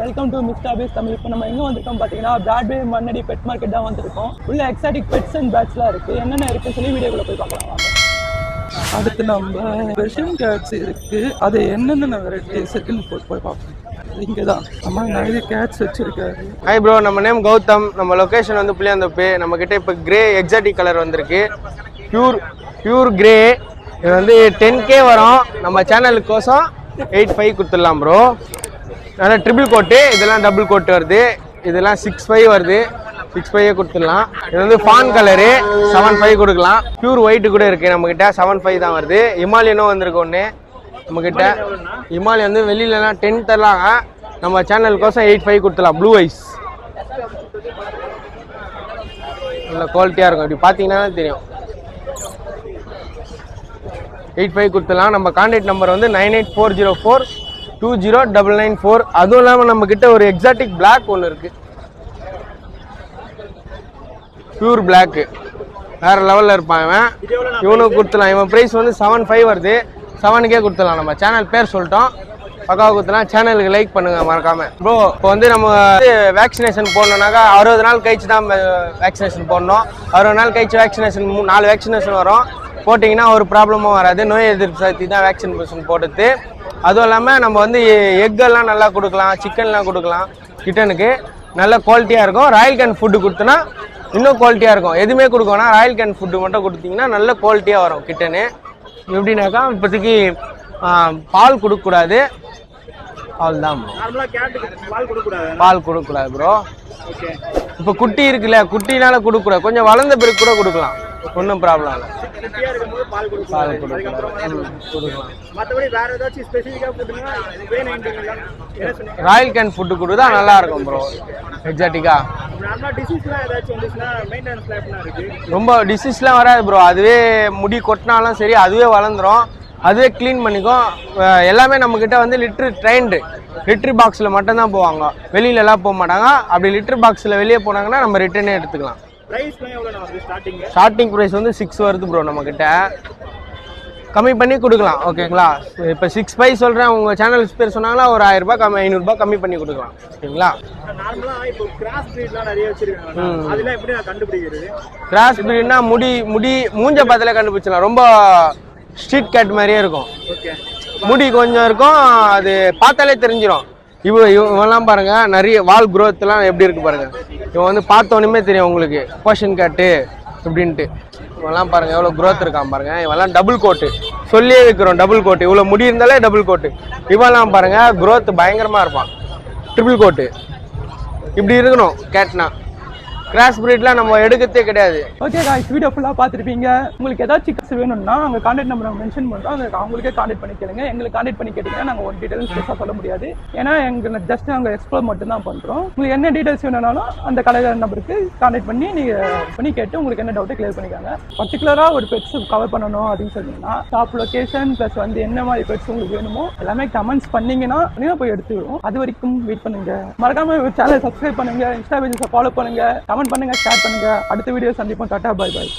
Welcome to mister அபேஸ் தமிழ். இப்போ நம்ம எங்கே வந்திருக்கோம் பார்த்தீங்கன்னா பிராட்வே மண்ணடி பெட் மார்க்கெட் தான் வந்திருக்கோம். உள்ள எக்ஸாட்டிக் பெட்ஸ் அண்ட் பேட்ஸ்லாம் இருக்குது. என்னென்ன இருக்குன்னு சொல்லி வீடியோக்குள்ள போய் பார்க்கலாம். அடுத்து நம்ம பெர்ஷியன் கேட்ஸ் இருக்குது. அது என்னென்ன வெரைட்டிஸ் இருக்குன்னு போய் பார்ப்போம். இங்கே தான் நம்ம நிறைய கேட்ஸ் வச்சுருக்காரு. ஹாய் ப்ரோ, நம்ம நேம் கௌதம். நம்ம லொக்கேஷன் வந்து புளியாந்தோப்பு. நம்மக்கிட்ட இப்போ கிரே எக்ஸாட்டிக் கலர் வந்திருக்கு. Pure grey. இது வந்து 10K வரும். நம்ம சேனலுக்கோசம் 8.5 கொடுத்துடலாம் ப்ரோ. அதனால் ட்ரிபிள் கோட்டு, இதெல்லாம் டபுள் கோட்டு வருது. இதெல்லாம் 6.5 வருது. 6.5 கொடுத்துடலாம். இது வந்து ஃபான் கலரு 7.5 கொடுக்கலாம். பியூர் ஒயிட்டு கூட இருக்குது நம்மக்கிட்ட. 7.5 தான் வருது. இமாலயனும் வந்திருக்கு ஒன்று நம்மக்கிட்ட. இமாலயன் வந்து வெளியிலலாம் 10 தரலாங்க. நம்ம சேனலுக்கோசம் 8.5 கொடுத்துடலாம். ப்ளூ ஐஸ் நல்ல குவாலிட்டியாக இருக்கும். இப்படி பார்த்தீங்கன்னா தெரியும். 8.5 கொடுத்துடலாம். நம்ம கான்டாக்ட் நம்பர் வந்து 9840420994. அதுவும் இல்லாமல் நம்மக்கிட்ட ஒரு எக்ஸாட்டிக் பிளாக் ஒன்று இருக்குது. பியூர் பிளாக்கு வேறு லெவலில் இருப்பான் இவன். இவனுக்கு கொடுத்துடலாம். இவன் ப்ரைஸ் வந்து 7.5 வருது. 7K கொடுத்துடலாம். நம்ம சேனல் பேர் சொல்லிட்டோம். பக்காவாக கொடுத்துலாம். சேனலுக்கு லைக் பண்ணுங்கள் மறக்காமல். ப்ரோ, இப்போ வந்து நம்ம வேக்சினேஷன் போடணுன்னாக்கா 60 நாள் கழிச்சு தான் வேக்சினேஷன் போடணும். 60 நாள் கழிச்சு வேக்சினேஷன் 4 வேக்சினேஷன் வரும். போட்டிங்கன்னா ஒரு ப்ராப்ளமும் வராது. நோய் எதிர்ப்பு சக்தி தான் வேக்சினேஷன் போடுறது. அதுவும் இல்லாமல் நம்ம வந்து எக்கெல்லாம் நல்லா கொடுக்கலாம், சிக்கன்லாம் கொடுக்கலாம். கிட்டனுக்கு நல்ல குவாலிட்டியாக இருக்கும். ராயல் கேன் ஃபுட்டு கொடுத்தோன்னா இன்னும் குவாலிட்டியாக இருக்கும். எதுவுமே கொடுக்கணும், ராயல் கேன் ஃபுட்டு மட்டும் கொடுத்தீங்கன்னா நல்ல குவாலிட்டியாக வரும் கிட்டனு. எப்படின்னாக்கா இப்போதைக்கு பால் கொடுக்கக்கூடாது. பால் தான் பால் கொடுக்கக்கூடாது ப்ரோ. இப்போ குட்டி இருக்குல்ல, குட்டினால கொடுக்கக்கூடாது. கொஞ்சம் வளர்ந்த பிறகு கூட கொடுக்கலாம், ஒன்றும் ப்ராப்ளம் இல்லை. பால் கொடுக்கலாம். ராயல் கேன் ஃபுட்டு கொடுத்தா நல்லா இருக்கும் ப்ரோ. எக்ஸாட்டிக்கா ரொம்ப டிசீஸ்லாம் வராது ப்ரோ. அதுவே முடி கொட்டினாலும் சரி, அதுவே வளர்ந்துடும். அதுவே க்ளீன் பண்ணிக்கும். எல்லாமே நம்மக்கிட்ட வந்து லிட்ரு பாக்ஸில் மட்டும்தான் போவாங்க. வெளியிலலாம் போக மாட்டாங்க. அப்படி லிட்ரு பாக்ஸில் வெளியே போனாங்கன்னா நம்ம ரிட்டர்னே எடுத்துக்கலாம். ஸ்டார்டிங் ப்ரைஸ் வந்து 6 வருது ப்ரோ. நம்மக்கிட்ட கம்மி பண்ணி கொடுக்கலாம். ஓகேங்களா? இப்போ 6.5 சொல்கிறேன். உங்கள் சேனல் பேர் சொன்னாங்களா ஒரு 1000 ரூபாய் கம்மி, 500 ரூபாய் கம்மி பண்ணி கொடுக்கலாம். ஓகேங்களா? கிராஸ் ப்ரீட்னா முடி மூஞ்ச பார்த்தாலே கண்டுபிடிச்சலாம். ரொம்ப ஸ்ட்ரீட் கேட் மாதிரியே இருக்கும். முடி கொஞ்சம் இருக்கும். அது பார்த்தாலே தெரிஞ்சிடும். இவெல்லாம் பாருங்க, நிறைய வால் குரோத்லாம் எப்படி இருக்கு பாருங்க. இவன் வந்து பார்த்தோன்னே தெரியும் உங்களுக்கு போஷன் கேட்டு அப்படின்ட்டு. இவெல்லாம் பாருங்க எவ்வளோ குரோத் இருக்கான் பாருங்க. இவெல்லாம் டபுள் கோட்டு சொல்லியே வைக்கிறோம். டபுள் கோட்டு இவ்வளோ முடி இருந்தாலே டபுள் கோட்டு. இவெல்லாம் பாருங்க குரோத் பயங்கரமாக இருப்பான். ட்ரிபிள் கோட்டு இப்படி இருக்கணும் கேட்னா. கிராஸ் பிரீட்லாம் நம்ம எடுக்கிறதே கிடையாது. ஓகே காய்ஸ், வீடியோ ஃபுல்லாக பார்த்துருப்பீங்க. உங்களுக்கு ஏதாச்சும் சிக்கஸ் வேணும்னா அங்கே கான்டாக்ட் நம்பர் மென்ஷன் பண்ணுறோம். அவங்களுக்கே கான்டாக்ட் பண்ணி கேளுங்க. எங்களுக்கு கான்டாக்ட் பண்ணி கேட்டிங்கன்னா நாங்கள் ஒரு டீட்டெயில்ஸ் ஸ்பெஷலாக சொல்ல முடியாது. ஏன்னா எங்களுக்கு ஜஸ்ட் நாங்கள் எக்ஸ்ப்ளோர் மட்டும் தான் பண்ணுறோம். உங்களுக்கு என்ன டீட்டெயில்ஸ் வேணும்னாலும் அந்த கடைக்கார நம்பருக்கு கான்டாக்ட் பண்ணி நீங்கள் கேட்டு உங்களுக்கு என்ன டவுட்டை கிளியர் பண்ணிக்காங்க. பர்டிகுலராக ஒரு பெட்ஸ் கவர் பண்ணணும் அப்படின்னு சொன்னீங்கன்னா ஷாப் லொக்கேஷன் ப்ளஸ் வந்து என்ன மாதிரி பெட்ஸ் உங்களுக்கு வேணுமோ எல்லாமே கமெண்ட்ஸ் பண்ணீங்கன்னா போய் எடுத்துக்கிறோம். அது வரைக்கும் வெயிட் பண்ணுங்க. மறக்காம சேனலை சப்ஸ்கிரைப் பண்ணுங்க, இன்ஸ்டா பேஜஸை ஃபாலோ பண்ணுங்க, கமெண்ட் பண்ணுங்க, ஷேர் பண்ணுங்க. அடுத்த வீடியோ சந்திப்போம். Tata, bye bye.